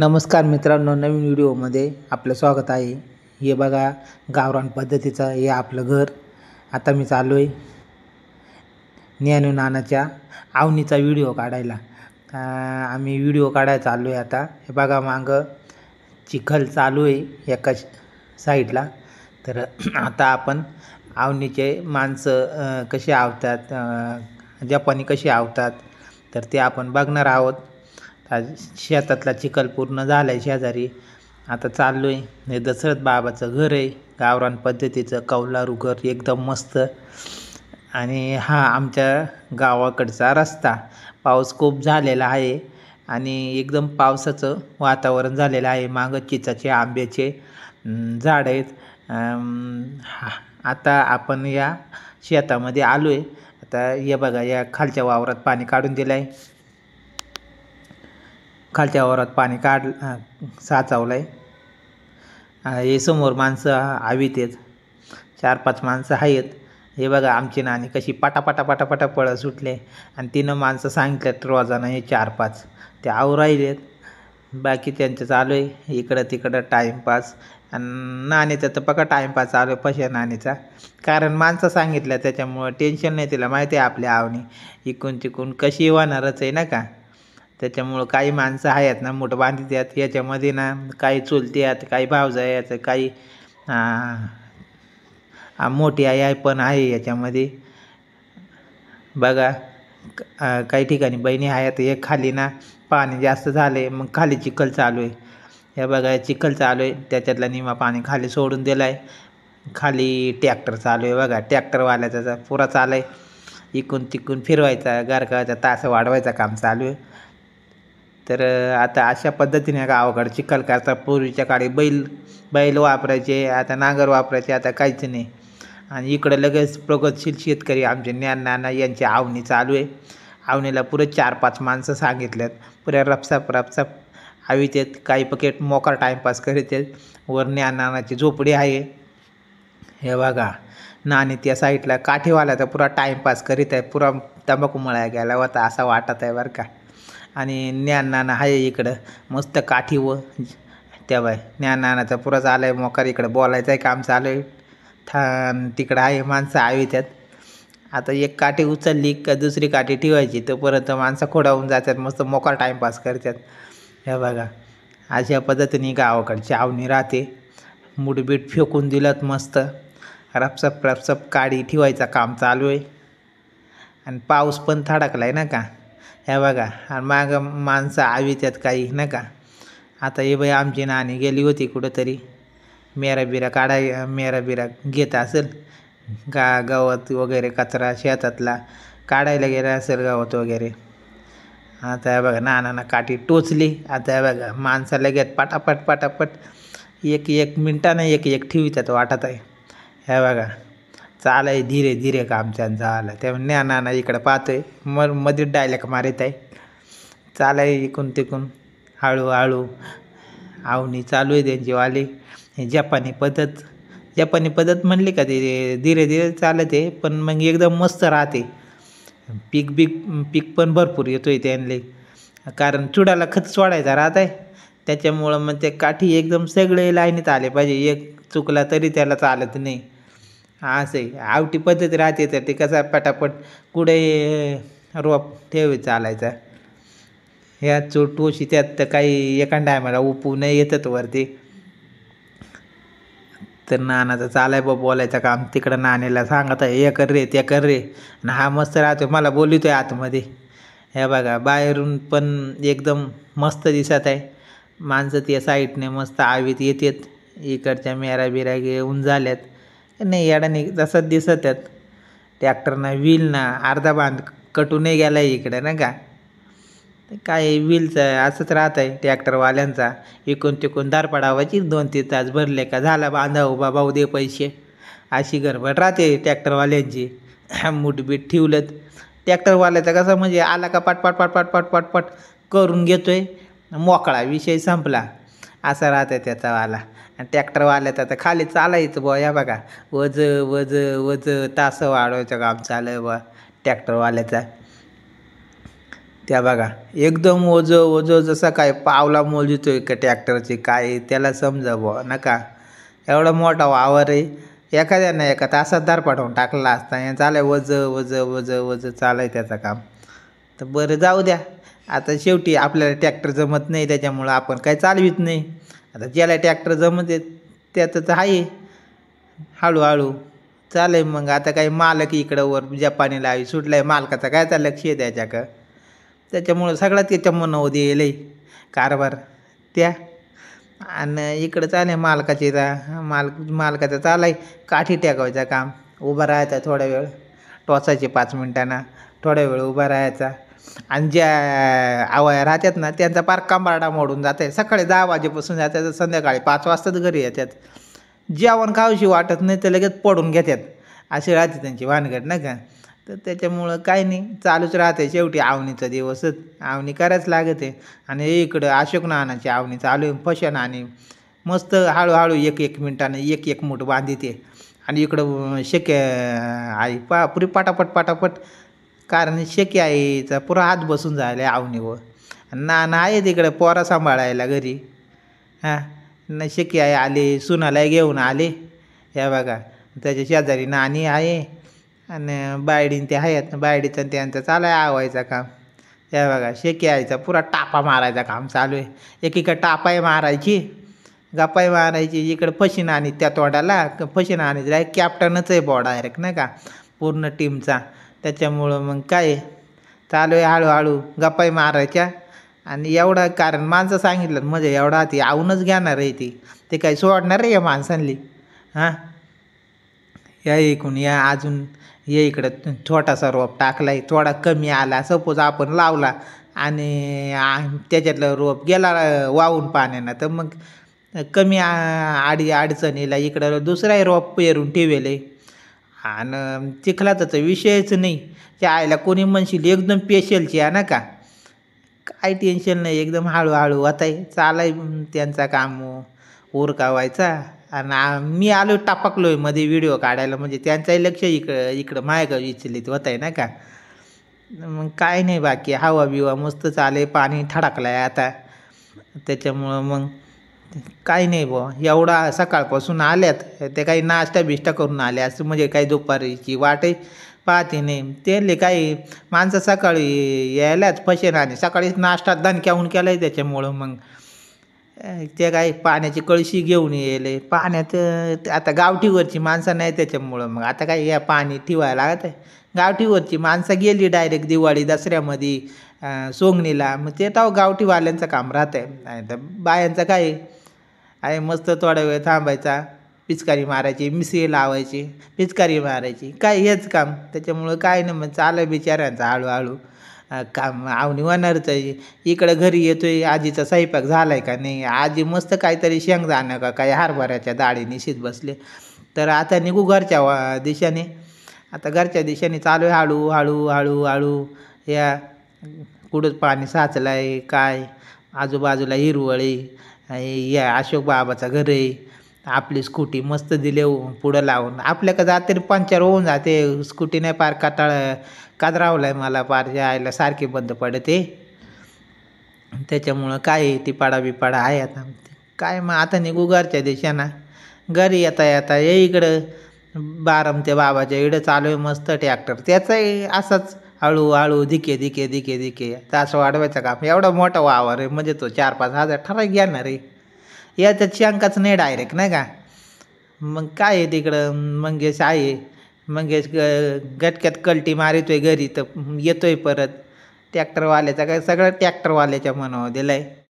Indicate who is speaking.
Speaker 1: नमस्कार मित्रांनो, नवीन व्हिडिओमध्ये आपलं स्वागत आहे. हे बघा, गावरान पद्धतीचं हे आपलं घर. आता मी चाललो आहे ज्ञानू नानाच्या आवनीचा व्हिडिओ काढायला. आम्ही व्हिडिओ काढायला चाललो आहे. आता हे बघा, मागं चिखल चालू आहे एका साईडला. तर आता आपण आवनीचे माणसं कशी आवतात, जपानी कशी आवतात, तर ते आपण बघणार आहोत. शेतातला चिखल पूर्ण झाला आहे शेजारी. आता चाललो आहे. हे दशरथ बाबाचं घर आहे, गावरान पद्धतीचं कौलारू घर, एकदम मस्त. आणि हा आमच्या गावाकडचा रस्ता. पाऊस खूप झालेला आहे आणि एकदम पावसाचं वातावरण झालेलं आहे. मागं चिचाचे आंब्याचे झाड आहेत. आता आपण या शेतामध्ये आलो आहे. आता हे बघा, या खालच्या वावरात पाणी काढून दिलं आहे. खालच्या वावरात पाणी साचवलं आहे. हे समोर माणसं हवीत आहेत, 4-5 माणसं आहेत. हे बघा, आमची नानी कशी पटापटा पळत सुटले. आणि 3 माणसं सांगितल्यात रोजानं, हे 4-5 ते आऊ राहिलेत. बाकी त्यांचं चालू आहे इकडं तिकडं टाईमपास. आणि नानीचं तर बघा टाईमपास चालू आहे, पशा नानीचा. कारण माणसं सांगितल्या त्याच्यामुळं टेन्शन नाही. तिला माहिती आहे आपल्या आवनी इकून तिकून कशी होणारच आहे ना का. त्याच्यामुळं काही माणसं आहेत ना मोठं बांधित आहेत याच्यामध्ये ना. काही चुलती आहेत, काही भावजाई आहेत, काही मोठी आई पण आहे याच्यामध्ये. बघा, काही ठिकाणी बहिणी आहेत. हे खाली ना पाणी जास्त झाले, मग खाली चिखल चालू आहे. हे बघा, चिखल चालू आहे, त्याच्यातला निमा पाणी खाली सोडून दिला आहे. खाली ट्रॅक्टर चालू आहे. बघा, ट्रॅक्टरवाल्याचा पुरा चालू आहे. इकून तिकून फिरवायचा, गारकाचा तास वाढवायचा काम चालू आहे. तर आता अशा पद्धतीने गावाकडे चिखल करतात. पूर्वीच्या काळी बैल वापरायचे, आता नांगर वापरायचे, आता काहीच नाही. आणि इकडं लगेच प्रगतशील शेतकरी आमचे ज्ञान नाना यांची आवनी चालू आहे. आवनीला पुरे 4-5 माणसं सांगितल्यात. पुऱ्या रपसाप हवीत आहेत. काही पकेट मोकार टाईमपास करीत आहेत. वर ज्ञान नानाची झोपडी आहे. हे बघा, नानी त्या साईडला काठीवाला तर पुरा टाईमपास करीत आहे. पुरा तंबाखू मळायला गेला होता असं वाटत आहे बरं का. आणि ज्ञान नाना आहे इकडं मस्त काठी. व तेव्हा ज्ञान नानाचा पुरा चालू आहे मोकार. इकडं बोलायचं आहे काम चालू आहे. तिकडं आहे माणसं हवी त्यात. आता एक काठी उचलली का दुसरी काठी ठेवायची, तर परत माणसं खोडावून जातात, मस्त मोकार टाईमपास करतात. हे बघा, अशा पद्धतीने गावाकडची आवनी राहते. मुठबीट फेकून दिलं मस्त. रपसप काडी ठेवायचं काम चालू आहे. आणि पाऊस पण थडकला आहे ना का. हे बघा, आणि मागं माणसं हवी त्यात काही ना का. आता हे बाई, आमची नानी गेली होती कुठंतरी मेरा बिरा घेत असेल. गवत वगैरे कचरा शेतातला काढायला गेला असेल, गवत वगैरे. आता हे बघा, नानानं काठी टोचली. आता हे बघा, माणसं लगेच पटापट एक मिनटानं एक ठेवीतात वाटत आहे. हे बघा, चालाय धीरे काम त्यांचं आलं. तेव्हा नाना इकडं पाहतोय, मध्ये डायलॉग मारित आहे. चालाय इकून तिकून हळूहळू आवनी चालू आहे त्यांची वाली. जपानी पद्धत म्हणली का, ते धीरे चालत आहे, पण मग एकदम मस्त राहते. पीक पण भरपूर येतोय त्यांना. कारण चुडाला खत सोडायचा राहत आहे. त्याच्यामुळं मग ते काठी एकदम सगळे लाईनीत आले पाहिजे. एक चुकला तरी त्याला चालत नाही. असं आहे आवटी पद्धती राहते. तर ते कसं पटापट कुठे रोप ठेवी चालायचा. ह्या टोशी त्यात तर काही एका टायमाला उपू नाही येतात वरती. तर नानाचं चालाय बोलायचं काम. तिकडं नानीला सांगत आहे, हे कर रे ते कर रे. आणि हा मस्त राहतो, मला बोलतोय आतमध्ये. हे बघा, बाहेरून पण एकदम मस्त दिसत आहे. माणसं त्या साईडने मस्त आवीत येतात. इकडच्या मेरा बिरा घेऊन झाल्यात नाही, याडाने तसंच दिसत आहेत. ट्रॅक्टरना व्हील ना अर्धा बांध कटू नाही गेला इकडं ना का. काय व्हीलचं असंच राहत आहे ट्रॅक्टरवाल्यांचा. इकून तिकून दार पडावायची, 2-3 तास भरले का झाला बांधा उभा, भाऊ दे पैसे. अशी गडबड राहते ट्रॅक्टरवाल्यांची. मुठबीट ठेवलं ट्रॅक्टरवाल्याचा कसं, म्हणजे आला का पट करून घेतोय, मोकळा, विषय संपला असा राहतं त्याचावाला. आणि ट्रॅक्टरवाल्याचा तर खाली चालायचं बुवा. या बघा, वज तास वाढवायचं काम चालू आहे बुवा ट्रॅक्टरवाल्याचा. त्या बघा एकदम ओझं ओझं जसा काय पावला मोजतोय का ट्रॅक्टरचे काय त्याला समजा बुवा नका. एवढा मोठा वावर आहे एखाद्यानं एका तासात दार पाठवून टाकला असता. हे चालय वजं वजं वजं वजं चालय त्याचं काम. तर बरं जाऊ द्या. आता शेवटी आपल्याला ट्रॅक्टर जमत नाही त्याच्यामुळं आपण काय चालवित नाही. आता ज्याला ट्रॅक्टर जमते त्याचं तर आहे हळूहळू चालेल. मग आता काही मालक इकडं वर जपानी लावी सुटलाय मालकाचा काय त्या लक्ष आहे त्याच्याकडं. त्याच्यामुळं सगळ्यात त्याच्या मनावर येईल कारभार त्या. आणि इकडं चालेल मालकाची मालकाचं चालाय काठी टेकवायचं काम. उभं राहायचं थोडा वेळ टोचायचे 5 मिनिटांना थोडा वेळ उभा राहायचा. आणि ज्या आवया राहतात ना त्यांचा पार कंबारडा मोडून जाते. सकाळी 10 वाजेपासून जातात तर संध्याकाळी 5 वाजताच घरी येतात. जेवण खाऊशी वाटत नाही तर लगेच पडून घेतात अशी राहते त्यांची भानगड नाही का. तर त्याच्यामुळं काही नाही चालूच राहते. शेवटी आवनीचा दिवसच आवनी करायच लागते. आणि इकडं अशोक नानाची आवनी चालू आहे फशन आणि मस्त हळूहळू 1-1 मिनिटानं 1-1 मूठ बांधिते. आणि इकडं शेक्या आई पुरी पटापट पटापट कारण शेकी आईचा पुरा हात बसून जायला आवनीवर. नाना आहे तिकडं पोरा सांभाळायला घरी. हां न शेकी आई आली सुनाला घेऊन आले. या बघा त्याच्या शेजारी नानी आहे आणि बायडीन ते आहेत. बायडीचं त्यांचं चालाय आवायचं काम. या बघा शेकी आईचा पुरा टापा मारायचा काम चालू आहे. एकीकडे टापाही मारायची गप्पाही मारायची. इकडं फशीन आणि त्या तोंडाला फशीन आणि कॅप्टनच आहे बॉ डायरेक्ट नाही का पूर्ण टीमचा. त्याच्यामुळं मग काय चालू आहे हळूहळू गप्पाही मारायच्या. आणि एवढा कारण माणसं सांगितलं म्हणजे एवढा ती आवूनच घेणार आहे ती. ते काही सोडणार आहे या माणसांनी. हां या इकडून या अजून ये इकडं छोटासा रोप टाकलाय थोडा कमी आला सपोज आपण लावला आणि त्याच्यातलं रोप गेला वाहून पाण्यानं तर मग कमी अडचणीला इकडं दुसराही रोप पेरून ठेवेल आहे. आणि चिखलाचा तर विषयच नाही. त्या आईला कोणी म्हणशील एकदम पेशलची आहे ना का काय टेन्शन नाही एकदम हळूहळू होत आहे चालाय त्यांचा काम उरकावायचा. आणि मी आलो टापकलो आहे मध्ये व्हिडिओ काढायला म्हणजे त्यांचंही लक्ष इकडं मायगाव विचलित होत आहे ना का. मग काय नाही बाकी हवा बिवा मस्त चाले पाणी थडकलं आहे आता. त्याच्यामुळं मग काही नाही बुवा एवढा सकाळपासून आल्यात ते काही नाश्ता बिष्टा करून आले असं म्हणजे काही दुपारीची वाटही पाहते नाही. ते काही माणसं सकाळी यायलाच फशेन आणि सकाळीच नाश्ता दणक्याहून केला आहे. त्याच्यामुळं मग ते काही पाण्याची कळशी घेऊन येले पाण्यात आता गावठीवरची माणसं नाही त्याच्यामुळं मग आता काय या पाणी ठेवायला लागत आहे. गावठीवरची माणसं गेली डायरेक्ट दिवाळी दसऱ्यामध्ये सोंगणीला मग ते तर गावठीवाल्यांचं काम राहतं आहे. तर बायांचं काय आहे मस्त थोडा वेळ थांबायचा पिचकारी मारायची मिसळी लावायची पिचकारी मारायची काय हेच काम. त्याच्यामुळं काय नाही मग चाललं बिचाऱ्यांचं हळूहळू काम आवनी होणारच आहे. इकडं घरी येतोय आजीचा स्वयंपाक झालाय का नाही. आजी मस्त काहीतरी शेंगदाणं का काही हरभऱ्याच्या डाळी निशीत बसले. तर आता निघू घरच्या दिशेने. आता घरच्या दिशेने चालू आहे हळू हळू हळू हळू. या कुठंच पाणी साचलं आहे काय आजूबाजूला हिरवळी या अशोक बाबाचं घर आहे. आपली स्कूटी मस्त दिले पुढं लावून आपल्याकडं जाते पंक्चर होऊन जाते. स्कूटी नाही पार कादरावलं आहे मला पार यायला सारखी बंद पडते. त्याच्यामुळं काय ती पाडा बिपाडा आहे आता काय मग आता निघू घरच्या दिशेनं. घरी येता येता ये इकडं बारमते बाबाच्या इकडं चालू आहे मस्त ट्रॅक्टर त्याचाही असंच हळूहळू धिके धिके धिके धिके तास वाढवायचं काम. एवढा मोठा वावर आहे म्हणजे तो 4-5 हजार ठराविक घेणार आहे. याच्यात शंकाच नाही डायरेक्ट नाही का. मग काय आहे तिकडं मंगेश आहे मंगेश गटक्यात कलटी मारितोय घरी तर येतोय परत. ट्रॅक्टरवाल्याचा काय सगळं ट्रॅक्टरवाल्याच्या मनावर दिलं आहे.